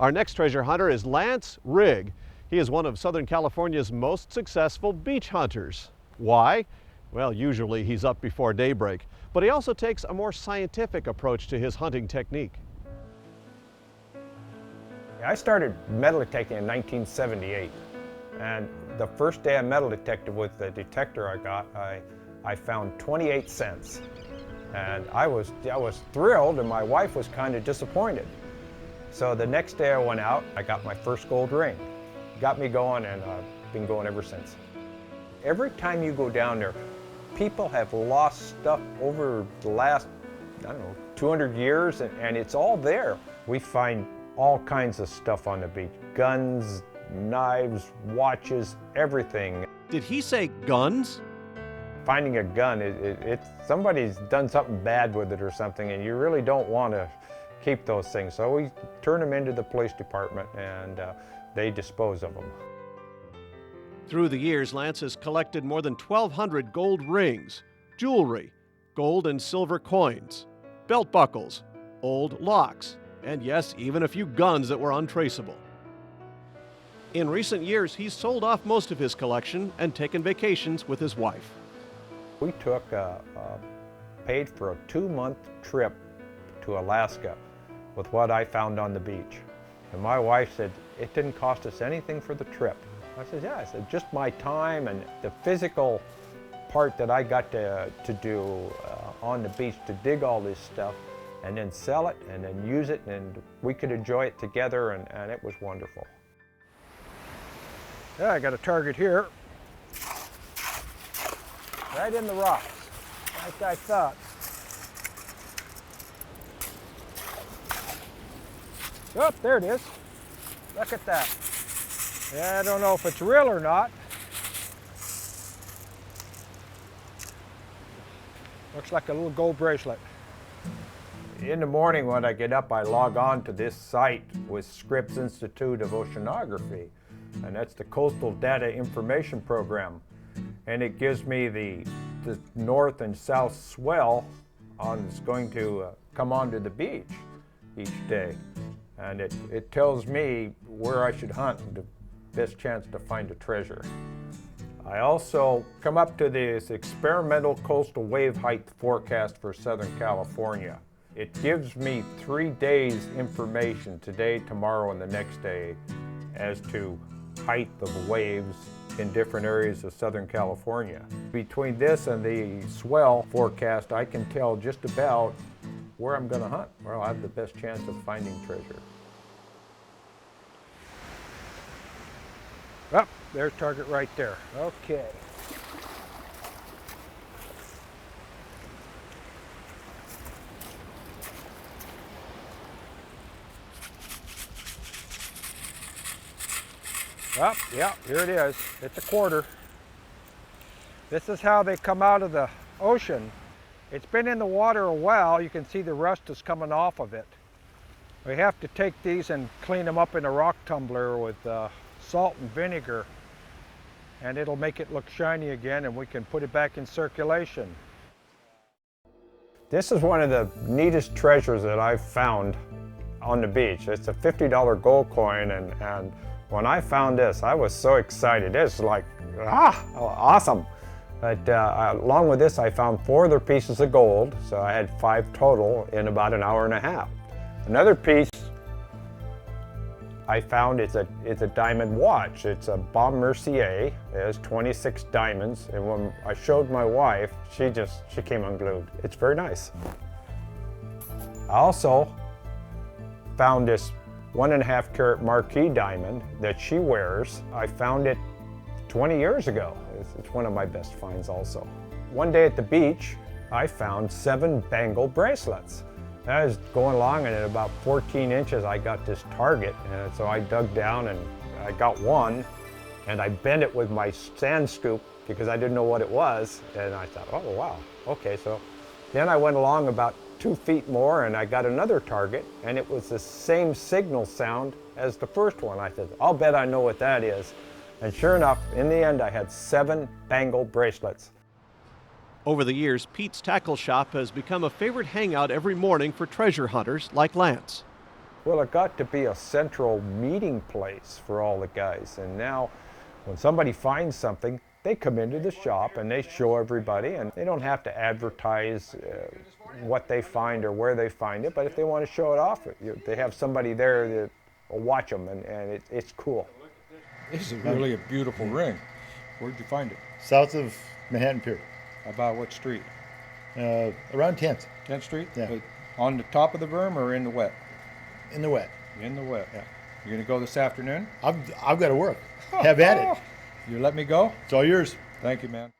Our next treasure hunter is Lance Rigg. He is one of Southern California's most successful beach hunters. Why? Well, usually he's up before daybreak, but he also takes a more scientific approach to his hunting technique. I started metal detecting in 1978, and the first day I metal detected with the detector I got, I found 28 cents. And I was thrilled, and my wife was kind of disappointed. So the next day I went out, I got my first gold ring. Got me going, and I've been going ever since. Every time you go down there, people have lost stuff over the last, 200 years, and it's all there. We find all kinds of stuff on the beach. Guns, knives, watches, everything. Did he say guns? Finding a gun, somebody's done something bad with it or something, and you really don't want to keep those things. So we turn them into the police department, and they dispose of them. Through the years, Lance has collected more than 1,200 gold rings, jewelry, gold and silver coins, belt buckles, old locks, and yes, even a few guns that were untraceable. In recent years, he's sold off most of his collection and taken vacations with his wife. We took paid for a 2-month trip to Alaska with what I found on the beach. And my wife said, it didn't cost us anything for the trip. I said, yeah. I said, just my time and the physical part that I got to do on the beach, to dig all this stuff and then sell it and then use it, and we could enjoy it together, and it was wonderful. Yeah, I got a target here. Right in the rocks, like I thought. Oh, there it is. Look at that. Yeah, I don't know if it's real or not. Looks like a little gold bracelet. In the morning when I get up, I log on to this site with Scripps Institute of Oceanography, and that's the Coastal Data Information Program. And it gives me the north and south swell that's going to come onto the beach each day. And it tells me where I should hunt and the best chance to find a treasure. I also come up to this experimental coastal wave height forecast for Southern California. It gives me 3 days information, today, tomorrow, and the next day, as to height of waves in different areas of Southern California. Between this and the swell forecast, I can tell just about where I'm going to hunt, where I'll have the best chance of finding treasure. Oh, there's target right there. Okay. Oh, yeah, here it is. It's a quarter. This is how they come out of the ocean. It's been in the water a while. You can see the rust is coming off of it. We have to take these and clean them up in a rock tumbler with salt and vinegar, and it'll make it look shiny again, and we can put it back in circulation. This is one of the neatest treasures that I've found on the beach. It's a $50 gold coin, and when I found this, I was so excited. It's like, awesome. But along with this, I found 4 other pieces of gold, so I had 5 total in about an hour and a half. Another piece I found is a diamond watch. It's a Baume Mercier. It has 26 diamonds, and when I showed my wife, she came unglued. It's very nice. I also found this 1.5 carat marquise diamond that she wears. I found it 20 years ago. It's one of my best finds also. One day at the beach, I found 7 bangle bracelets. I was going along, and at about 14 inches, I got this target. And so I dug down and I got one, and I bent it with my sand scoop because I didn't know what it was. And I thought, oh, wow, okay. So then I went along about 2 feet more, and I got another target, and it was the same signal sound as the first one. I said, I'll bet I know what that is. And sure enough, in the end, I had 7 bangle bracelets. Over the years, Pete's Tackle Shop has become a favorite hangout every morning for treasure hunters like Lance. Well, it got to be a central meeting place for all the guys. And now when somebody finds something, they come into the shop and they show everybody, and they don't have to advertise what they find or where they find it, but if they want to show it off, they have somebody there that will watch them, and it's cool. This is really a beautiful ring. Where'd you find it? South of Manhattan Pier, About what street? around 10th, 10th Street? Yeah. On the top of the berm or in the wet? in the wet. In the wet. Yeah. You're gonna go this afternoon? I've got to work. Have at it. You let me go? It's all yours. Thank you, man.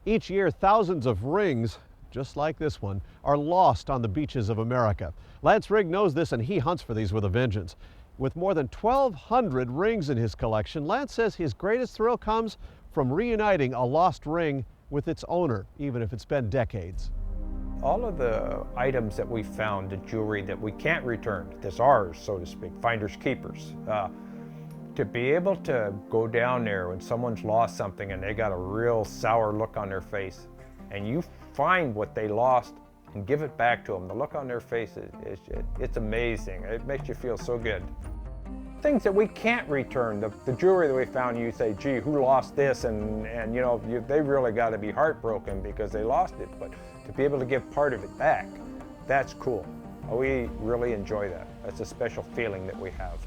Each year, thousands of rings, just like this one, are lost on the beaches of America. Lance Rigg knows this, and he hunts for these with a vengeance. With more than 1,200 rings in his collection, Lance says his greatest thrill comes from reuniting a lost ring with its owner, even if it's been decades. All of the items that we found, the jewelry that we can't return, that's ours, so to speak, finders keepers. To be able to go down there when someone's lost something and they got a real sour look on their face, and you find what they lost and give it back to them, the look on their face, it's amazing. It makes you feel so good. Things that we can't return, the jewelry that we found, you say, gee, who lost this? And you know, they really got to be heartbroken because they lost it. But to be able to give part of it back, that's cool. We really enjoy that. That's a special feeling that we have.